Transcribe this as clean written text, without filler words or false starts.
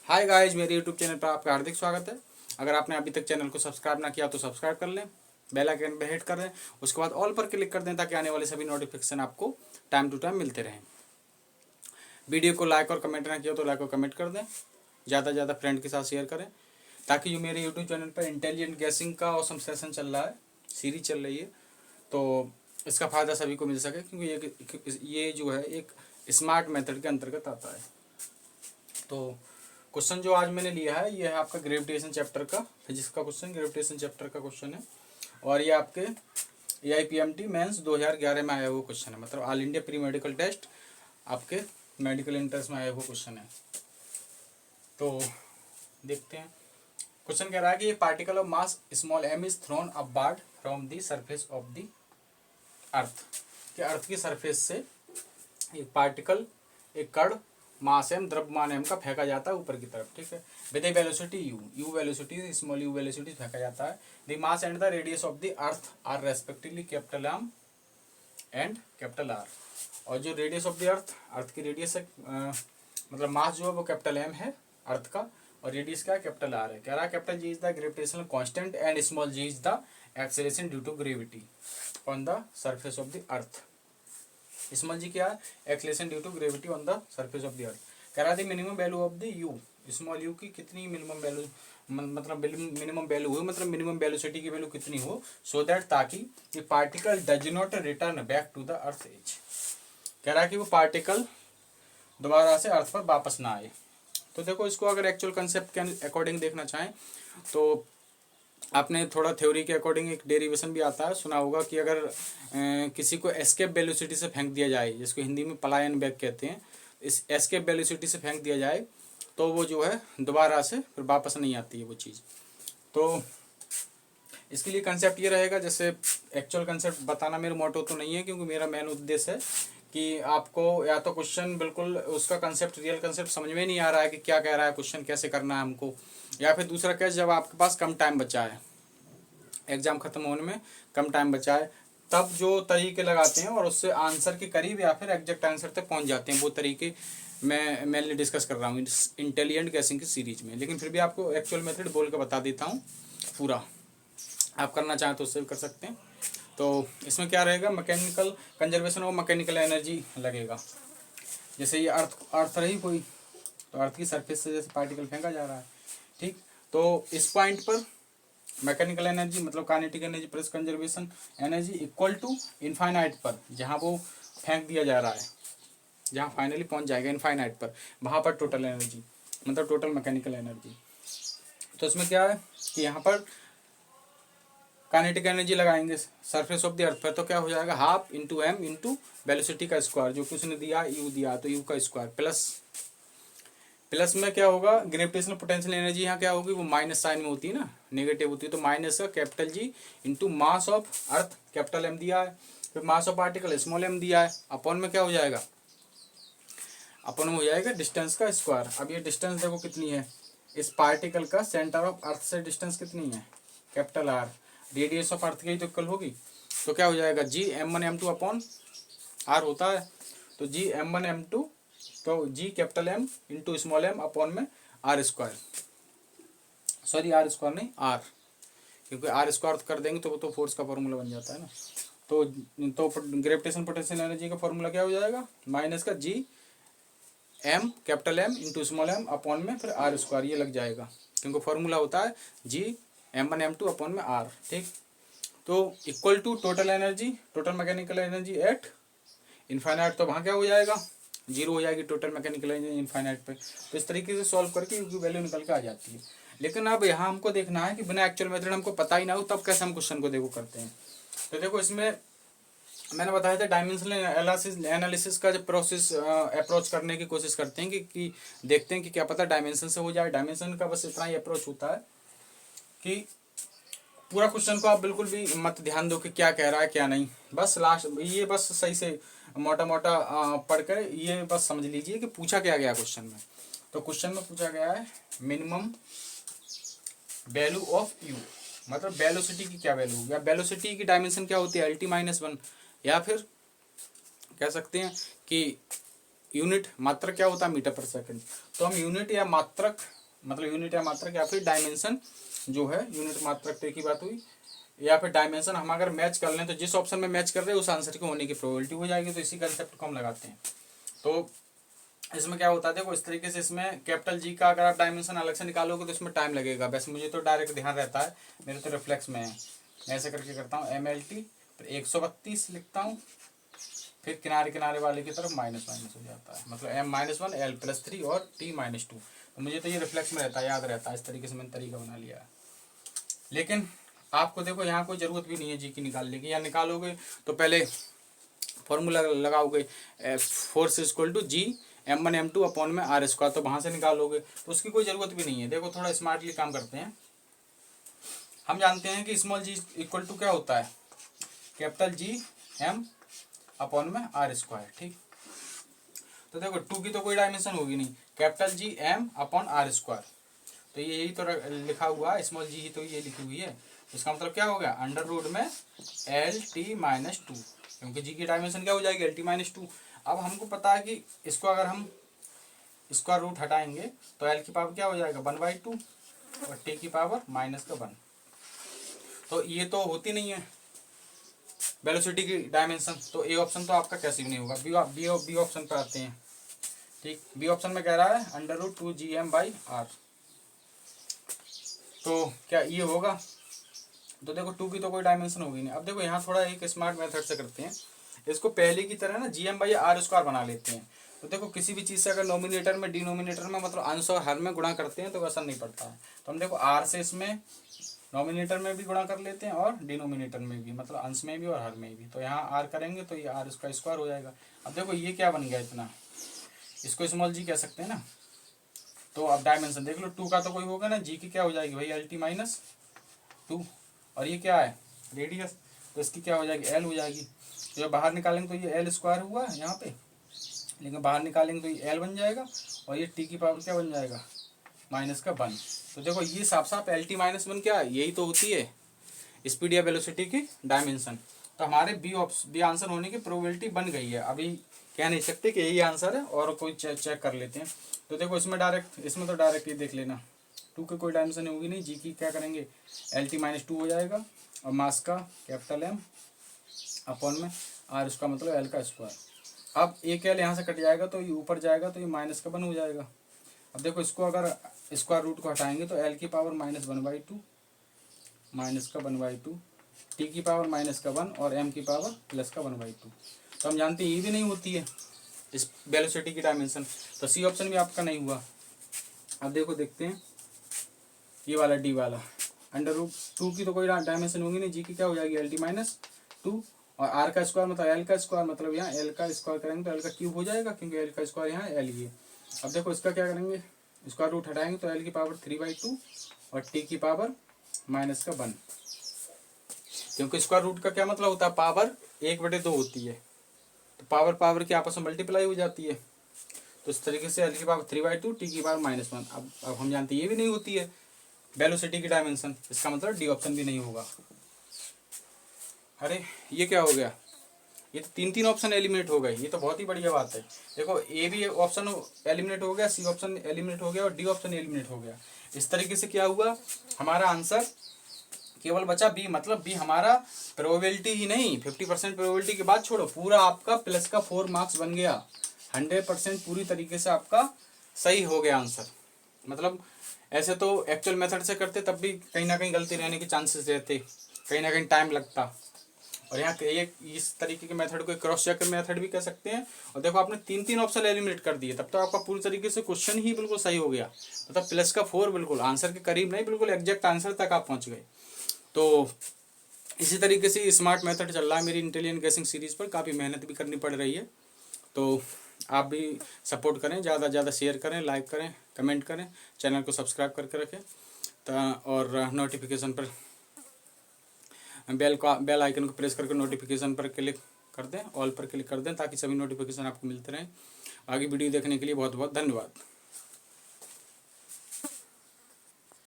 Hi guys, मेरे YouTube channel पर आपका हार्दिक स्वागत है। अगर आपने अभी तक चैनल को सब्सक्राइब ना किया तो सब्सक्राइब कर लें, बेल आइकन पर हिट कर दें, उसके बाद ऑल पर क्लिक कर दें ताकि आने वाले सभी नोटिफिकेशन आपको टाइम टू टाइम मिलते रहें। वीडियो को लाइक और कमेंट ना किया तो लाइक और कमेंट कर दें, ज़्यादा से ज़्यादा फ्रेंड के साथ शेयर करें ताकि जो मेरे यूट्यूब चैनल पर इंटेलिजेंट गैसिंग का ऑसम सेशन चल रहा है, सीरीज चल रही है, तो इसका फ़ायदा सभी को मिल सके, क्योंकि ये जो है एक स्मार्ट मेथड के अंतर्गत आता है। तो क्वेश्चन जो आज मैंने लिया है ये है आपका ग्रेविटेशन चैप्टर का, फिजिक्स का क्वेश्चन, ग्रेविटेशन चैप्टर का क्वेश्चन है। और ये आपके AIPMT मेंस 2011 में आया हुआ क्वेश्चन है, मतलब all India pre medical test आपके मेडिकल इंट्रेंस में आया हुआ क्वेश्चन है। तो देखते हैं, क्वेश्चन कह रहा है कि particle of mass small m is throne upward from the surface of the अर्थ, कि अर्थ की सरफेस से एक पार्टिकल, एक कण मास m, द्रव्यमान m का फेंका जाता है ऊपर की तरफ, ठीक है, with a velocity u velocity, small u velocity फेंका जाता है। The mass and the radius of the earth are respectively capital M and capital R। और जो रेडियस ऑफ द अर्थ की रेडियस है, मतलब मास जो है वो कैपिटल M है अर्थ का, और रेडियस क्या है, कैपिटल R है। कह रहा है capital G is the gravitational constant and small g is the acceleration due to gravity on the surface of the earth. Small g क्या है, acceleration due to gravity on the surface of the earth. कह रहा है minimum value of the u, small u की कितनी minimum value, मतलब minimum value हो, मतलब मिनिमम वेलोसिटी की वैल्यू कितनी हो, सो दैट ताकि ये particle does not return back to the earth edge. कह रहा है कि वो पार्टिकल दोबारा से अर्थ पर वापस ना आए। तो देखो, इसको अगर एक्चुअल कंसेप्ट के अकॉर्डिंग देखना चाहें तो आपने थोड़ा थ्योरी के अकॉर्डिंग एक डेरिवेशन भी आता है, सुना होगा कि अगर किसी को एस्केप वेलोसिटी से फेंक दिया जाए, जिसको हिंदी में पलायन वेग कहते हैं, इस एस्केप वेलोसिटी से फेंक दिया जाए तो वो जो है दोबारा से फिर वापस नहीं आती है वो चीज़। तो इसके लिए कंसेप्ट ये रहेगा, जैसे एक्चुअल कंसेप्ट बताना मेरा मोटो तो नहीं है, क्योंकि मेरा मेन उद्देश्य है कि आपको या तो क्वेश्चन बिल्कुल उसका कंसेप्ट, रियल कंसेप्ट समझ में नहीं आ रहा है कि क्या कह रहा है क्वेश्चन, कैसे करना है हमको, या फिर दूसरा केस जब आपके पास कम टाइम बचा है, एग्जाम खत्म होने में कम टाइम बचा है, तब जो तरीके लगाते हैं और उससे आंसर के करीब या फिर एग्जैक्ट आंसर तक पहुंच जाते हैं, वो तरीके मैं मेनली डिस्कस कर रहा हूँ इंटेलिजेंट गैसिंग की सीरीज में। लेकिन फिर भी आपको एक्चुअल मेथड बोल के बता देता हूँ पूरा, आप करना चाहें तो उससे भी कर सकते हैं। तो इसमें क्या रहेगा, mechanical conservation of mechanical energy लगेगा। जैसे ये अर्थ रही कोई, तो अर्थ की सरफेस से जैसे पार्टिकल फेंका जा रहा है, ठीक, तो इस पॉइंट पर मैकेनिकल एनर्जी मतलब kinetic energy plus conservation energy equal to infinite पर, जहाँ वो फेंक दिया जा रहा है, जहाँ फाइनली पहुँच जाएगा इनफाइनाइट पर, वहाँ पर टोटल एनर्जी मतलब टोटल मैकेनिकल एनर्जी। तो इसमें क्या है कि यहाँ पर काइनेटिक एनर्जी लगाएंगे सरफेस ऑफ द अर्थ पर, तो क्या हो जाएगा, half into m into velocity का स्क्वायर, जो कि उसने दिया u दिया तो u का स्क्वायर, प्लस में क्या होगा, ग्रेविटेशनल पोटेंशियल एनर्जी यहाँ क्या होगी, वो माइनस साइन में होती है ना, नेगेटिव होती है, तो माइनस का capital G into mass of earth capital M दिया है, फिर mass of particle small m दिया है, अपॉन में क्या हो जाएगा, अपॉन में हो जाएगा डिस्टेंस का स्क्वायर। अब ये डिस्टेंस देखो कितनी है, इस पार्टिकल का सेंटर ऑफ अर्थ से डिस्टेंस कितनी है, capital R, radius of earth की तो इक्वल होगी, तो क्या हो जाएगा, G m1 m2 upon R होता है, तो G m1 m2, तो G capital M into small m upon में R square, sorry R square नहीं R, क्योंकि R स्क्वायर कर देंगे तो वो तो फोर्स का फॉर्मूला बन जाता है ना। तो ग्रेविटेशन पोटेंशियल एनर्जी का फॉर्मूला क्या हो जाएगा, माइनस का G M capital M into small m upon में फिर R स्क्वायर, ये लग जाएगा, क्योंकि फॉर्मूला होता है G m1 m2 अपॉन में R, ठीक। तो equal to total energy, total mechanical energy at infinite, तो वहाँ क्या हो जाएगा, जीरो हो जाएगी टोटल मैकेनिकल एनर्जी इनफाइनाइट पे। तो इस तरीके से सॉल्व करके उसकी वैल्यू निकल के आ जाती है। लेकिन अब यहाँ हमको देखना है कि बिना एक्चुअल मेथड हमको पता ही ना हो तब कैसे हम क्वेश्चन को देखो करते हैं। तो देखो, इसमें मैंने बताया था डायमेंशनल एनालिसिस का जब प्रोसेस अप्रोच करने की कोशिश करते हैं कि देखते हैं कि क्या पता डायमेंशन से हो जाए। डायमेंशन का बस इतना ही अप्रोच होता है कि पूरा क्वेश्चन को आप बिल्कुल भी मत ध्यान दो कि क्या कह रहा है क्या नहीं, बस लास्ट ये बस सही से मोटा मोटा पढ़ कर ये बस समझ लीजिए कि पूछा क्या गया क्वेश्चन में। तो क्वेश्चन में पूछा गया है मिनिमम वैल्यू ऑफ यू, मतलब वेलोसिटी की क्या वैल्यू, या वेलोसिटी की डायमेंशन क्या होती है, LT-1, या फिर कह सकते हैं कि यूनिट मात्रक क्या होता है, मीटर पर सेकंड। तो हम यूनिट या मात्रक, मतलब यूनिट या मात्रक या फिर डायमेंशन जो है, यूनिट मात्रक तो एक ही बात हुई, या फिर डायमेंशन हम अगर मैच कर लें तो जिस ऑप्शन में मैच कर रहे हैं उस आंसर के होने की प्रोबेबिलिटी हो जाएगी। तो इसी कंसेप्ट को हम लगाते हैं। तो इसमें क्या होता है, देखो इस तरीके से इसमें कैपिटल जी का अगर आप डायमेंशन अलग से निकालोगे तो इसमें टाइम लगेगा। वैसे मुझे तो डायरेक्ट ध्यान रहता है, मेरे तो रिफ्लेक्स में है, ऐसे करके करता हूँ MLT, फिर 132 लिखता हूँ, फिर किनारे किनारे वाले की तरफ माइनस माइनस हो जाता है, मतलब M-1 L+3 और T-2। तो मुझे तो ये रिफ्लेक्स में रहता है, याद रहता है। इस तरीके से मैंने तरीका बना लिया है। लेकिन आपको देखो यहाँ कोई ज़रूरत भी नहीं है जी की निकालने की, या निकालोगे तो पहले फॉर्मूला लगाओगे, force equal to G M1 M2 upon में R², तो वहाँ से निकालोगे, तो उसकी कोई ज़रूरत भी नहीं है। देखो थोड़ा स्मार्टली काम करते हैं। हम जानते हैं कि स्मॉल g इक्वल टू क्या होता है, कैपिटल G M अपॉन में R², ठीक। तो देखो 2 की तो कोई डायमेंशन होगी नहीं, capital G M upon R², तो ये यही तो लिखा हुआ है, स्मॉल जी ही तो ये लिखी हुई है। इसका मतलब क्या हो गया, अंडर रूट में LT-2, क्योंकि जी की डायमेंशन क्या हो जाएगी, LT-2। अब हमको पता है कि इसको अगर हम स्क्वायर रूट हटाएंगे तो L की पावर क्या हो जाएगा, 1/2 और T की पावर -1। तो ये तो होती नहीं है वेलोसिटी की डायमेंशन, तो ए ऑप्शन तो आपका कैसे भी नहीं होगा। बी ऑप्शन पे आते हैं, ठीक। बी ऑप्शन में कह रहा है अंडर रूट 2GM/R, तो क्या ये होगा, तो देखो 2 की तो कोई डायमेंशन होगी नहीं। अब देखो यहाँ थोड़ा एक स्मार्ट मेथड से करते हैं, इसको पहले की तरह ना GM/R² बना लेते हैं। तो देखो किसी भी चीज़ से अगर नोमिनेटर में डिनोमिनेटर में मतलब अंश और हर में गुणा करते हैं तो वैसा नहीं पड़ता है। तो हम देखो R से इसमें नोमिनेटर में भी गुणा कर लेते हैं और डिनोमिनेटर में भी, मतलब अंश में भी और हर में भी। तो यहाँ R करेंगे तो ये R का स्क्वायर हो जाएगा। अब देखो ये क्या बन गया इतना, इसको स्मॉल जी कह सकते हैं ना। तो अब डायमेंशन देख लो, 2 का तो कोई होगा ना, जी की क्या हो जाएगी भाई LT-2, और ये क्या है रेडियस, तो इसकी क्या हो जाएगी L हो जाएगी। तो जब बाहर निकालेंगे तो ये L² हुआ है यहाँ पे, लेकिन बाहर निकालेंगे तो ये L बन जाएगा, और ये T की पावर क्या बन जाएगा, -1। तो देखो ये साफ साफ LT-1 क्या है, यही तो होती है स्पीड या वेलोसिटी की डायमेंशन। तो हमारे बी आंसर होने की प्रोबेबिलिटी बन गई है। अभी कह नहीं सकते कि यही आंसर है, और कोई चेक कर लेते हैं। तो देखो इसमें तो डायरेक्ट ये देख लेना, 2 की कोई डायमेंशन होगी नहीं, जी की क्या करेंगे LT-2 हो जाएगा, और मास का कैपिटल M अपॉन में R, उसका मतलब L का स्क्वायर। अब एक L यहाँ से कट जाएगा तो ये ऊपर जाएगा, तो ये -1 हो जाएगा। अब देखो इसको अगर स्क्वायर रूट को हटाएंगे तो L की पावर -1/2 -1/2, T की पावर -1 और M की पावर +1/2। तो हम जानते हैं ये भी नहीं होती है इस वेलोसिटी की डायमेंशन, तो सी ऑप्शन भी आपका नहीं हुआ। अब देखो देखते हैं ये वाला डी वाला, अंडर रूट 2 की तो कोई डायमेंशन होगी नहीं, जी की क्या हो जाएगी LT-2, और R का स्क्वायर मतलब L का स्क्वायर, मतलब यहाँ L का स्क्वायर करेंगे तो L का क्यूब हो जाएगा, क्योंकि L का स्क्वायर यहाँ L ही है। अब देखो इसका क्या करेंगे, स्क्वायर रूट हटाएंगे तो L की पावर 3/2 और T की पावर -1, क्योंकि स्क्वायर रूट का क्या मतलब होता है, पावर 1/2 होती है, तो पावर की आपस में मल्टीप्लाई हो जाती है। तो इस तरीके से L की पावर 3/2, T की पावर -1। अब हम जानते हैं ये भी नहीं होती है वेलोसिटी की डायमेंशन, इसका मतलब डी ऑप्शन भी नहीं होगा। अरे ये क्या हो गया, ये तो 3 ऑप्शन एलिमिनेट हो गए, ये तो बहुत ही बढ़िया बात है। देखो ए भी ऑप्शन एलिमिनेट हो गया, सी ऑप्शन एलिमिनेट हो गया और डी ऑप्शन एलिमिनेट हो गया। इस तरीके से क्या हुआ, हमारा आंसर केवल बचा बी, मतलब बी हमारा प्रोबेबिलिटी ही नहीं, 50% प्रोबेबिलिटी के बाद छोड़ो, पूरा आपका +4 मार्क्स बन गया। 100% पूरी तरीके से आपका सही हो गया आंसर। मतलब ऐसे तो एक्चुअल मेथड से करते तब भी कहीं ना कहीं गलती रहने के चांसेस रहते, कहीं ना कहीं टाइम लगता, और यहाँ ये इस तरीके के मेथड को क्रॉस चेक मेथड भी कह सकते हैं। और देखो आपने 3 ऑप्शन एलिमिनेट कर दिए, तब तो आपका पूरी तरीके से क्वेश्चन ही बिल्कुल सही हो गया, मतलब +4 बिल्कुल आंसर के करीब नहीं, बिल्कुल एग्जैक्ट आंसर तक आप पहुँच गए। तो इसी तरीके से स्मार्ट मेथड चल रहा है मेरी इंटेलिजेंट गेसिंग सीरीज़ पर, काफ़ी मेहनत भी करनी पड़ रही है। तो आप भी सपोर्ट करें, ज़्यादा से ज़्यादा शेयर करें, लाइक करें, कमेंट करें, चैनल को सब्सक्राइब करके रखें, और नोटिफिकेशन पर बेल आइकन को प्रेस करके नोटिफिकेशन पर क्लिक कर दें, ऑल पर क्लिक कर दें, ताकि सभी नोटिफिकेशन आपको मिलते रहें। आगे वीडियो देखने के लिए बहुत बहुत धन्यवाद।